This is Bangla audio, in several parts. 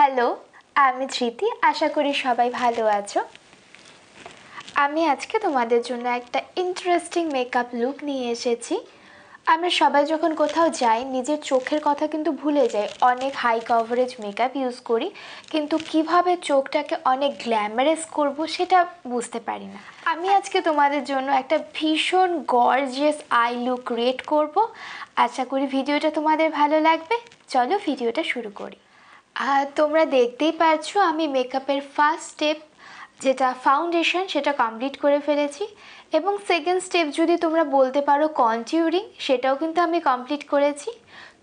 হ্যালো, আমি ধৃতি। আশা করি সবাই ভালো আছো। আমি আজকে তোমাদের জন্য একটা ইন্টারেস্টিং মেকআপ লুক নিয়ে এসেছি। আমরা সবাই যখন কোথাও যাই নিজের চোখের কথা কিন্তু ভুলে যাই, অনেক হাই কভারেজ মেকআপ ইউজ করি, কিন্তু কিভাবে চোখটাকে অনেক গ্ল্যামারাস করব সেটা বুঝতে পারি না। আমি আজকে তোমাদের জন্য একটা ভীষণ গর্জিয়াস আই লুক ক্রিয়েট করব। আশা করি ভিডিওটা তোমাদের ভালো লাগবে। চলো ভিডিওটা শুরু করি। তোমরা দেখতেই পাচ্ছ আমি মেকআপের ফার্স্ট স্টেপ যেটা ফাউন্ডেশন সেটা কমপ্লিট করে ফেলেছি, এবং সেকেন্ড স্টেপ যদি তোমরা বলতে পারো কন্টিউরিং, সেটাও কিন্তু আমি কমপ্লিট করেছি।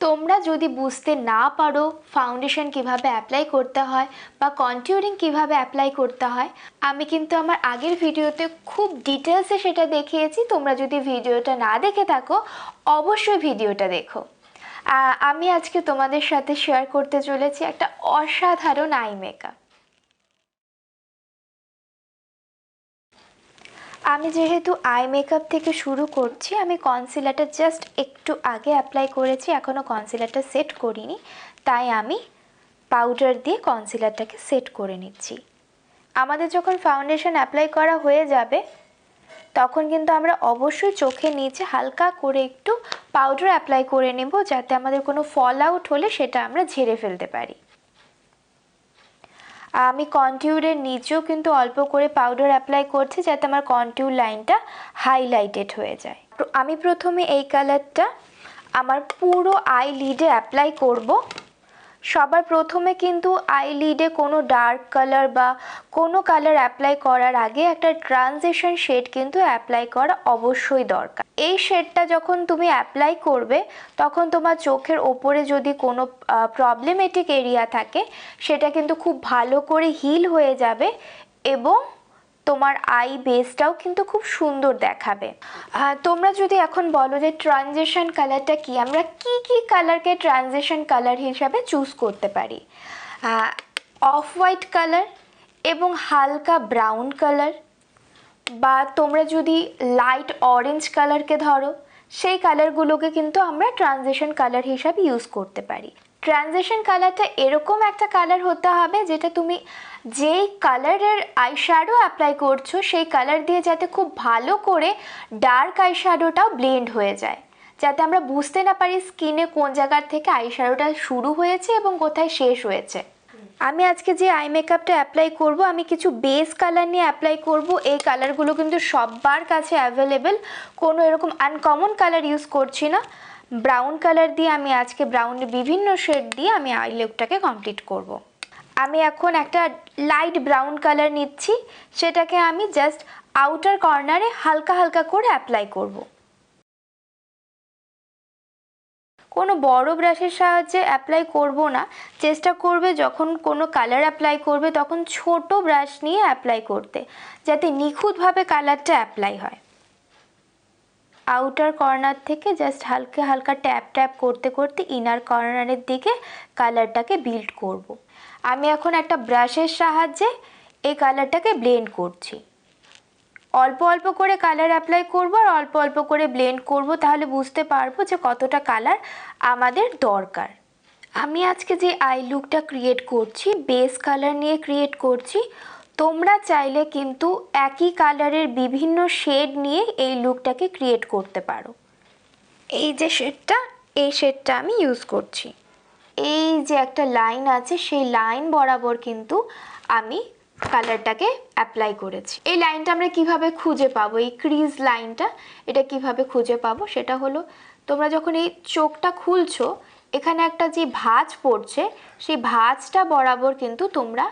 তোমরা যদি বুঝতে না পারো ফাউন্ডেশন কিভাবে অ্যাপ্লাই করতে হয় বা কন্টিউরিং কিভাবে অ্যাপ্লাই করতে হয়, আমি কিন্তু আমার আগের ভিডিওতে খুব ডিটেলসে সেটা দেখিয়েছি। তোমরা যদি ভিডিওটা না দেখে থাকো অবশ্যই ভিডিওটা দেখো। আমি আজকে তোমাদের সাথে শেয়ার করতে চলেছি একটা অসাধারণ আই মেকআপ। আমি যেহেতু আই মেকআপ থেকে শুরু করছি, আমি কনসিলারটা জাস্ট একটু আগে অ্যাপ্লাই করেছি, এখনও কনসিলারটা সেট করিনি, তাই আমি পাউডার দিয়ে কনসিলারটাকে সেট করে নিচ্ছি। আমাদের যখন ফাউন্ডেশন অ্যাপ্লাই করা হয়ে যাবে তখন কিন্তু আমরা অবশ্যই চোখের নিচে হালকা করে একটু পাউডার অ্যাপ্লাই করে নেব, যাতে আমাদের কোনো ফল আউট হলে সেটা আমরা ঝেড়ে ফেলতে পারি। আমি কন্টিউরের নিচেও কিন্তু অল্প করে পাউডার অ্যাপ্লাই করছি, যাতে আমার কন্টিউর লাইনটা হাইলাইটেড হয়ে যায়। আমি প্রথমে এই কালারটা আমার পুরো আই লিডে অ্যাপ্লাই করব। সবার প্রথমে কিন্তু আই লিডে কোনো ডার্ক কালার বা কোনো কালার অ্যাপ্লাই করার আগে একটা ট্রানজিশন শেড কিন্তু অ্যাপ্লাই করা অবশ্যই দরকার। এই শেডটা যখন তুমি অ্যাপ্লাই করবে তখন তোমার চোখের ওপরে যদি কোনো প্রবলেমেটিক এরিয়া থাকে সেটা কিন্তু খুব ভালো করে হিল হয়ে যাবে, এবং তোমার আই বেসটাও কিন্তু খুব সুন্দর দেখাবে। তোমরা যদি এখন বলো যে ট্রানজিশন কালারটা কি, আমরা কি কালারকে ট্রানজিশন কালার হিসাবে চুজ করতে পারি? অফ হোয়াইট কালার এবং হালকা ব্রাউন কালার, বা তোমরা যদি লাইট অরেঞ্জ কালারকে ধরো, সেই কালারগুলোকে কিন্তু আমরা ট্রানজিশন কালার হিসাবে ইউজ করতে পারি। ট্রানজিশন কালারটা এরকম একটা কালার হতে হবে যেটা তুমি যেই কালারের আইশ্যাডো অ্যাপ্লাই করছো সেই কালার দিয়ে যাতে খুব ভালো করে ডার্ক আইশ্যাডোটাও ব্লেন্ড হয়ে যায়, যাতে আমরা বুঝতে না পারি স্কিনে কোন জায়গার থেকে আইশ্যাডোটা শুরু হয়েছে এবং কোথায় শেষ হয়েছে। আমি আজকে যে আই মেকআপটা অ্যাপ্লাই করব, আমি কিছু বেস কালার নিয়ে অ্যাপ্লাই করব। এই কালারগুলো কিন্তু সবার কাছে অ্যাভেলেবেল, কোনো এরকম আনকমন কালার ইউজ করছি না। ব্রাউন কালার দিয়ে আমি আজকে ব্রাউনের বিভিন্ন শেড দিয়ে আমি আই লুকটাকে কমপ্লিট করব। আমি এখন একটা লাইট ব্রাউন কালার নিচ্ছি, সেটাকে আমি জাস্ট আউটার কর্নারে হালকা হালকা করে অ্যাপ্লাই করব। কোনো বড় ব্রাশের সাহায্যে অ্যাপ্লাই করব না, চেষ্টা করবে যখন কোনো কালার অ্যাপ্লাই করবে তখন ছোট ব্রাশ নিয়ে অ্যাপ্লাই করতে, যাতে নিখুঁতভাবে কালারটা অ্যাপ্লাই হয়। আউটার কর্নার থেকে জাস্ট হালকা হালকা ট্যাপ ট্যাপ করতে করতে ইনার কর্নারের দিকে কালারটাকে বিল্ড করব। আমি এখন একটা ব্রাশের সাহায্যে এই কালারটাকে ব্লেন্ড করছি। অল্প অল্প করে কালার অ্যাপ্লাই করব আর অল্প অল্প করে ব্লেন্ড করব, তাহলে বুঝতে পারবো যে কতটা কালার আমাদের দরকার। আমি আজকে যে আই লুকটা ক্রিয়েট করছি বেস কালার নিয়ে ক্রিয়েট করছি। তোমরা চাইলে কিন্তু একই কালারের বিভিন্ন শেড নিয়ে এই লুকটাকে ক্রিয়েট করতে পারো। এই যে শেডটা, এই শেডটা আমি ইউজ করছি। এই যে একটা লাইন আছে সেই লাইন বরাবর কিন্তু আমি কালারটাকে অ্যাপ্লাই করেছি। এই লাইনটা আমরা কিভাবে খুঁজে পাবো, এই ক্রিজ লাইনটা এটা কিভাবে খুঁজে পাবো, সেটা হলো তোমরা যখন এই চোখটা খুলছো এখানে একটা যে ভাঁজ পড়ছে সেই ভাঁজটা বরাবর কিন্তু তোমরা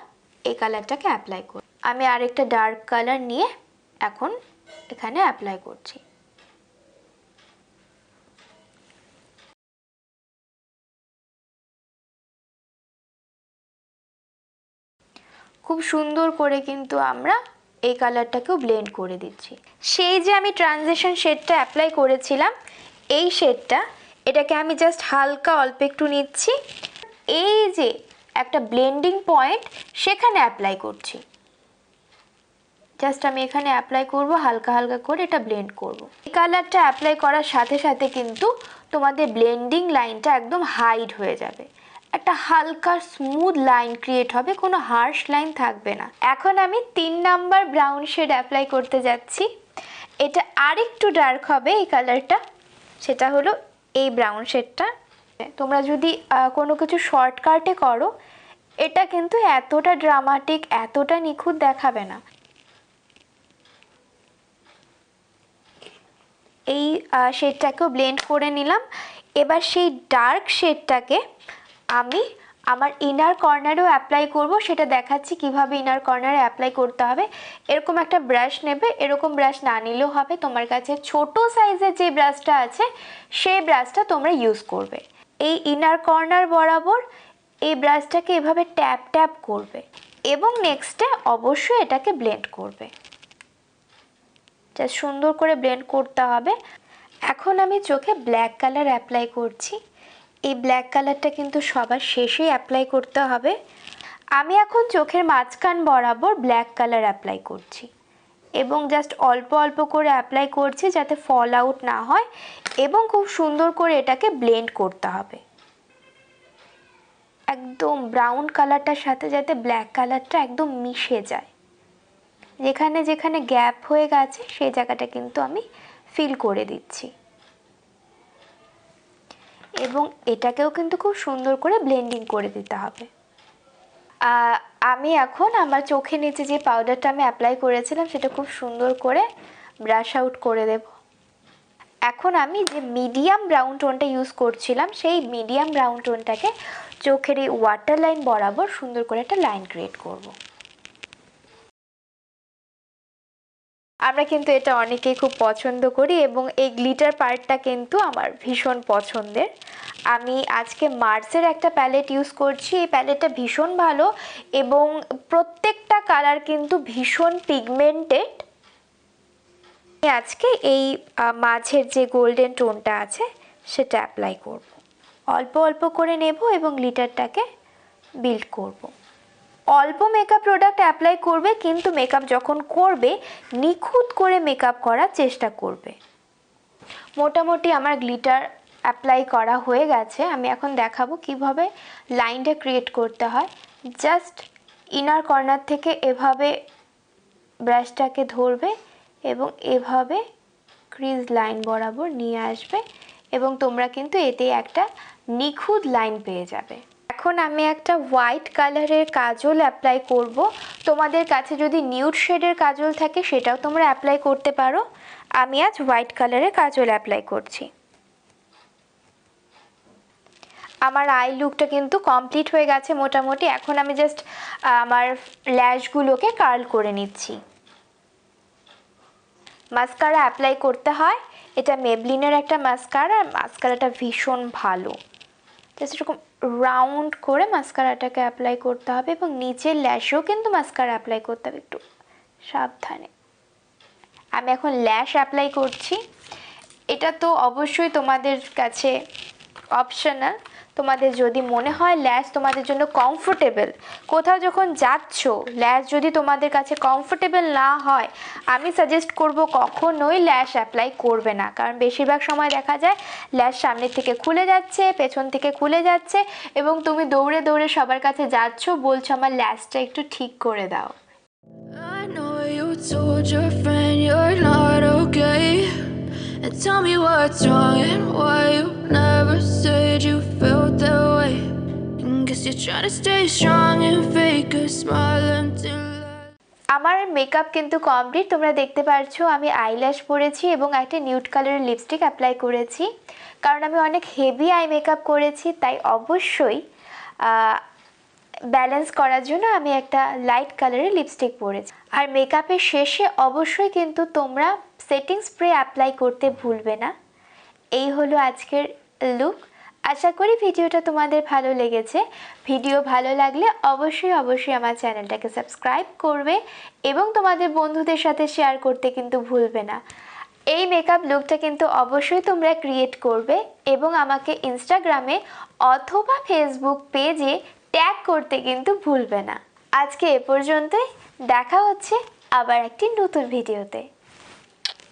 এই কালারটাকে অ্যাপ্লাই করো। আমি আরেকটা ডার্ক কালার নিয়ে এখন এখানে অ্যাপ্লাই করছি। খুব সুন্দর করে কিন্তু আমরা এই কালারটাকেও ব্লেন্ড করে দিচ্ছি। সেই যে আমি ট্রানজিশন শেডটা অ্যাপ্লাই করেছিলাম, এই শেডটা এটাকে আমি জাস্ট হালকা অল্প একটু নিচ্ছি, এই যে একটা ব্লেন্ডিং পয়েন্ট সেখানে অ্যাপ্লাই করছি। জাস্ট আমি এখানে অ্যাপ্লাই করব, হালকা হালকা করে এটা ব্লেন্ড করব। এই কালারটা অ্যাপ্লাই করার সাথে সাথে কিন্তু তোমাদের ব্লেন্ডিং লাইনটা একদম হাইড হয়ে যাবে, একটা হালকা স্মুথ লাইন ক্রিয়েট হবে, কোনো হার্শ লাইন থাকবে না। এখন আমি 3 নাম্বার ব্রাউন শেড অ্যাপ্লাই করতে যাচ্ছি। এটা আরেকটু ডার্ক হবে এই কালারটা, সেটা হলো এই ব্রাউন শেডটা। তোমরা যদি কোনো কিছু শর্টকাটে করো, এটা কিন্তু এতটা ড্রামাটিক, এতটা নিখুঁত দেখাবে না। এই শেডটাকেও ব্লেন্ড করে নিলাম। এবার সেই ডার্ক শেডটাকে আমি আমার ইনার কর্নারেও অ্যাপ্লাই করব, সেটা দেখাচ্ছি কিভাবে ইনার কর্নারে অ্যাপ্লাই করতে হবে। এরকম একটা ব্রাশ নেবে, এরকম ব্রাশ না নিলেও হবে, তোমার কাছে ছোট সাইজের যে ব্রাশটা আছে সেই ব্রাশটা তোমরা ইউজ করবে। এই ইনার কর্নার বরাবর এই ব্রাশটাকে এভাবে ট্যাপ ট্যাপ করবে এবং নেক্সটে অবশ্যই এটাকে ব্লেন্ড করবে। জাস্ট সুন্দর করে ব্লেন্ড করতে হবে। এখন আমি চোখে ব্ল্যাক কালার অ্যাপ্লাই করছি। এই ব্ল্যাক কালারটা কিন্তু সবার শেষেই অ্যাপ্লাই করতে হবে। আমি এখন চোখের মাঝখান বরাবর ব্ল্যাক কালার অ্যাপ্লাই করছি এবং জাস্ট অল্প অল্প করে অ্যাপ্লাই করছি যাতে ফল আউট না হয়, এবং খুব সুন্দর করে এটাকে ব্লেন্ড করতে হবে একদম ব্রাউন কালারটার সাথে, যাতে ব্ল্যাক কালারটা একদম মিশে যায়। যেখানে যেখানে গ্যাপ হয়ে গেছে সেই জায়গাটা কিন্তু আমি ফিল করে দিচ্ছি এবং এটাকেও কিন্তু খুব সুন্দর করে ব্লেন্ডিং করে দিতে হবে। আমি এখন আমার চোখের নিচে যে পাউডারটা আমি অ্যাপ্লাই করেছিলাম সেটা খুব সুন্দর করে ব্রাশ আউট করে দেব। এখন আমি যে মিডিয়াম ব্রাউন টোনটা ইউজ করছিলাম সেই মিডিয়াম ব্রাউন টোনটাকে চোখের এই ওয়াটার লাইন বরাবর সুন্দর করে একটা লাইন ক্রিয়েট করব। আমরা কিন্তু এটা অনেকেই খুব পছন্দ করি এবং এই গ্লিটার পার্টটা কিন্তু আমার ভীষণ পছন্দের। আমি আজকে মার্সের একটা প্যালেট ইউজ করছি। এই প্যালেটটা ভীষণ ভালো এবং প্রত্যেকটা কালার কিন্তু ভীষণ পিগমেন্টেড। আজকে এই মাঝের যে গোল্ডেন টোনটা আছে সেটা অ্যাপ্লাই করব। অল্প অল্প করে নেব এবং গ্লিটারটাকে বিল্ড করব। অল্প মেকআপ প্রোডাক্ট অ্যাপ্লাই করবে, কিন্তু মেকআপ যখন করবে নিখুঁত করে মেকআপ করার চেষ্টা করবে। মোটামুটি আমার গ্লিটার অ্যাপ্লাই করা হয়ে গেছে। আমি এখন দেখাবো কিভাবে লাইনটা ক্রিয়েট করতে হয়। জাস্ট ইনার কর্নার থেকে এভাবে ব্রাশটাকে ধরবে এবং এভাবে ক্রিজ লাইন বরাবর নিয়ে আসবে এবং তোমরা কিন্তু এতে একটা নিখুঁত লাইন পেয়ে যাবে। এখন আমি একটা হোয়াইট কালারের কাজল অ্যাপ্লাই করব। তোমাদের কাছে যদি নিউড শেডের কাজল থাকে সেটাও তোমরা অ্যাপ্লাই করতে পারো। আমি আজ হোয়াইট কালারের কাজল অ্যাপ্লাই করছি। আমার আই লুকটা কিন্তু কমপ্লিট হয়ে গেছে মোটামুটি। এখন আমি জাস্ট আমার ল্যাশগুলোকে কার্ল করে নিচ্ছি। মাস্কারা অ্যাপ্লাই করতে হয়। এটা মেবলিনের একটা মাস্কারা, আর মাস্কারাটা ভীষণ ভালো। জাস্ট এরকম রাউন্ড করে মাস্কারাটাকে অ্যাপ্লাই করতে হবে এবং নিচের ল্যাশেও কিন্তু মাস্কারা অ্যাপ্লাই করতে হবে, একটু সাবধানে। আমি এখন ল্যাশ অ্যাপ্লাই করছি। এটা তো অবশ্যই তোমাদের কাছে অপশনাল। তোমাদের যদি মনে হয় ল্যাশ তোমাদের জন্য কমফোর্টেবল, কোথাও যখন যাচ্ছ ল্যাশ যদি তোমাদের কাছে কমফোর্টেবল না হয়, আমি সাজেস্ট করব কখনোই ল্যাশ অ্যাপ্লাই করবে না। কারণ বেশিরভাগ সময় দেখা যায় ল্যাশ সামনের থেকে খুলে যাচ্ছে, পেছন থেকে খুলে যাচ্ছে এবং তুমি দৌড়ে দৌড়ে সবার কাছে যাচ্ছ, বলছো আমার ল্যাশটা একটু ঠিক করে দাও। I know you told your friend you're not okay, and tell me what's wrong and why you never said you felt that way. Guess you're trying to stay strong and fake a smile until আমার মেকআপ কিন্তু কমপ্লিট। তোমরা দেখতে পাচ্ছ আমি আইল্যাশ পরেছি এবং একটা নিউড কালারের লিপস্টিক অ্যাপ্লাই করেছি। কারণ আমি অনেক হেভি আই মেকআপ করেছি, তাই অবশ্যই ব্যালেন্স করার জন্য আমি একটা লাইট কালারের লিপস্টিক পরেছি। আর মেকআপের শেষে অবশ্যই কিন্তু তোমরা সেটিং স্প্রে অ্যাপ্লাই করতে ভুলবে না। এই হলো আজকের লুক। আশা করি ভিডিওটা তোমাদের ভালো লেগেছে। ভিডিও ভালো লাগলে অবশ্যই আমার চ্যানেলটাকে সাবস্ক্রাইব করবে এবং তোমাদের বন্ধুদের সাথে শেয়ার করতে কিন্তু ভুলবে না। এই মেকআপ লুকটা কিন্তু অবশ্যই তোমরা ক্রিয়েট করবে এবং আমাকে ইনস্টাগ্রামে অথবা ফেসবুক পেজে ট্যাগ করতে কিন্তু ভুলবে না। আজকে এ পর্যন্তই, দেখা হচ্ছে আবার একটি নতুন ভিডিওতে।